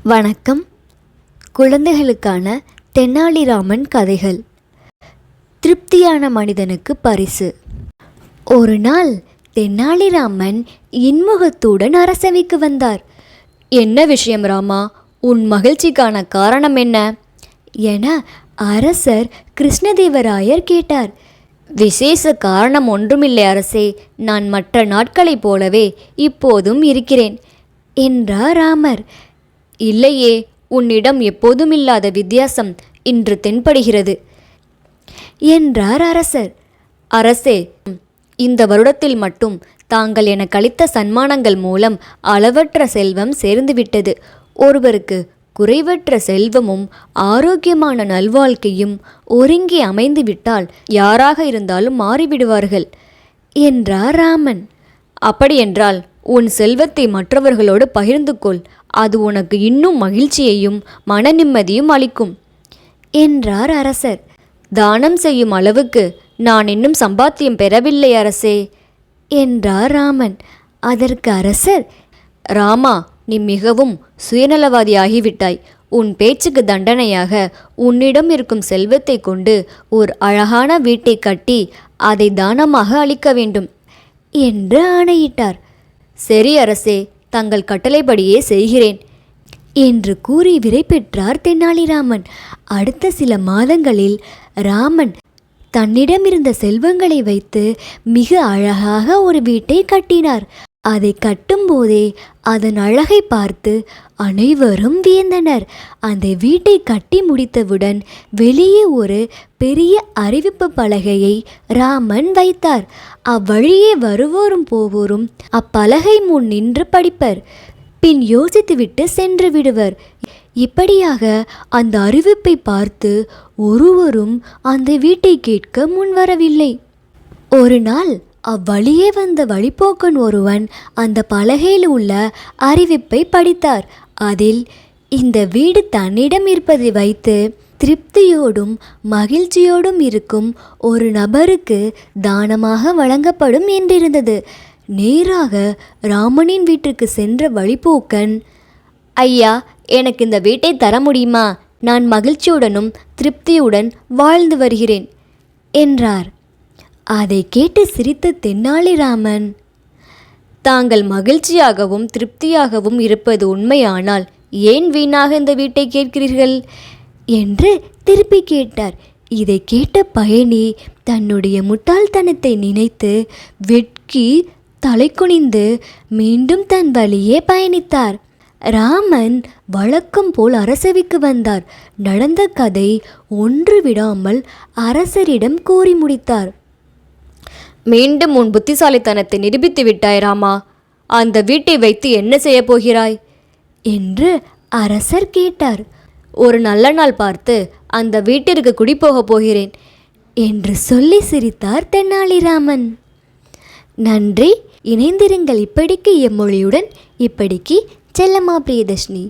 வணக்கம். குழந்தைகளுக்கான தெனாலிராமன் கதைகள். திருப்தியான மனிதனுக்கு பரிசு. ஒரு நாள் தெனாலிராமன் இன்முகத்துடன் அரசவைக்கு வந்தார். என்ன விஷயம் ராமா? உன் மகிழ்ச்சிக்கான காரணம் என்ன என அரசர் கிருஷ்ணதேவராயர் கேட்டார். விசேஷ காரணம் ஒன்றுமில்லை அரசே, நான் மற்ற நாட்களைப் போலவே இப்போதும் இருக்கிறேன் என்றார் ராமர். இல்லையே, உன்னிடம் எப்போதும் இல்லாத வித்தியாசம் இன்று தென்படுகிறது என்றார் அரசர். அரசே, இந்த வருடத்தில் மட்டும் தாங்கள் எனக்கு அளித்த சன்மானங்கள் மூலம் அளவற்ற செல்வம் சேர்ந்துவிட்டது. ஒருவருக்கு குறைவற்ற செல்வமும் ஆரோக்கியமான நல்வாழ்க்கையும் ஒருங்கி அமைந்துவிட்டால் யாராக இருந்தாலும் மாறிவிடுவார்கள் என்றார் ராமன். அப்படியென்றால் உன் செல்வத்தை மற்றவர்களோடு பகிர்ந்து கொள், அது உனக்கு இன்னும் மகிழ்ச்சியையும் மன நிம்மதியும் அளிக்கும் என்றார் அரசர். தானம் செய்யும் அளவுக்கு நான் இன்னும் சம்பாத்தியம் பெறவில்லை அரசே என்றார் ராமன். அதற்கு அரசர், ராமா, நீ மிகவும் சுயநலவாதியாகிவிட்டாய். உன் பேச்சுக்கு தண்டனையாக உன்னிடம் இருக்கும் செல்வத்தை கொண்டு ஒரு அழகான வீட்டை கட்டி அதை தானமாக அளிக்க வேண்டும் என்று ஆணையிட்டார். சரி அரசே, தங்கள் கட்டளைப்படியே செய்கிறேன் என்று கூறி விடை பெற்றார் தெனாலிராமன். அடுத்த சில மாதங்களில் ராமன் தன்னிடமிருந்த செல்வங்களை வைத்து மிக அழகாக ஒரு வீட்டை கட்டினார். அதை கட்டும்போதே அதன் அழகை பார்த்து அனைவரும் வியந்தனர். அந்த வீட்டை கட்டி முடித்தவுடன் வெளியே ஒரு பெரிய அறிவிப்பு பலகையை ராமன் வைத்தார். அவ்வழியே வருவோரும் போவோரும் அப்பலகை முன் நின்று படிப்பர், பின் யோசித்துவிட்டு சென்று விடுவர். இப்படியாக அந்த அறிவிப்பை பார்த்து ஒருவரும் அந்த வீட்டை கேட்க முன்வரவில்லை. ஒரு நாள் அவ்வழியே வந்த வழிப்போக்கன் ஒருவன் அந்த பலகையில் உள்ள அறிவிப்பை படித்தார். அதில் இந்த வீடு தன்னிடம் இருப்பதை வைத்து திருப்தியோடும் மகிழ்ச்சியோடும் இருக்கும் ஒரு நபருக்கு தானமாக வழங்கப்படும் என்றிருந்தது. நேராக ராமனின் வீட்டிற்கு சென்ற வழிப்போக்கன், ஐயா, எனக்கு இந்த வீட்டை தர முடியுமா? நான் மகிழ்ச்சியுடனும் திருப்தியுடன் வாழ்ந்து வருகிறேன் என்றார். அதை கேட்டு சிரித்த தெனாலிராமன், தாங்கள் மகிழ்ச்சியாகவும் திருப்தியாகவும் இருப்பது உண்மையானால் ஏன் வீணாக இந்த வீட்டை கேட்கிறீர்கள் என்று திருப்பி கேட்டார். இதை கேட்ட பயணி தன்னுடைய முட்டாள்தனத்தை நினைத்து வெட்கி தலை குனிந்து மீண்டும் தன் வழியே பயணித்தார். ராமன் வழக்கம் போல் அரசவைக்கு வந்தார். நடந்த கதை ஒன்று விடாமல் அரசரிடம் கூறி முடித்தார். மீண்டும் உன் புத்திசாலித்தனத்தை நிரூபித்து விட்டாய் ராமா. அந்த வீட்டை வைத்து என்ன செய்ய போகிறாய் என்று அரசர் கேட்டார். ஒரு நல்ல நாள் பார்த்து அந்த வீட்டிற்கு குடிபோகப் போகிறேன் என்று சொல்லி சிரித்தார் தெனாலிராமன். நன்றி. இணைந்திருங்கள் இப்படிக்கு எம்மொழியுடன். இப்படிக்கு செல்லம்மா பிரியதர்ஷினி.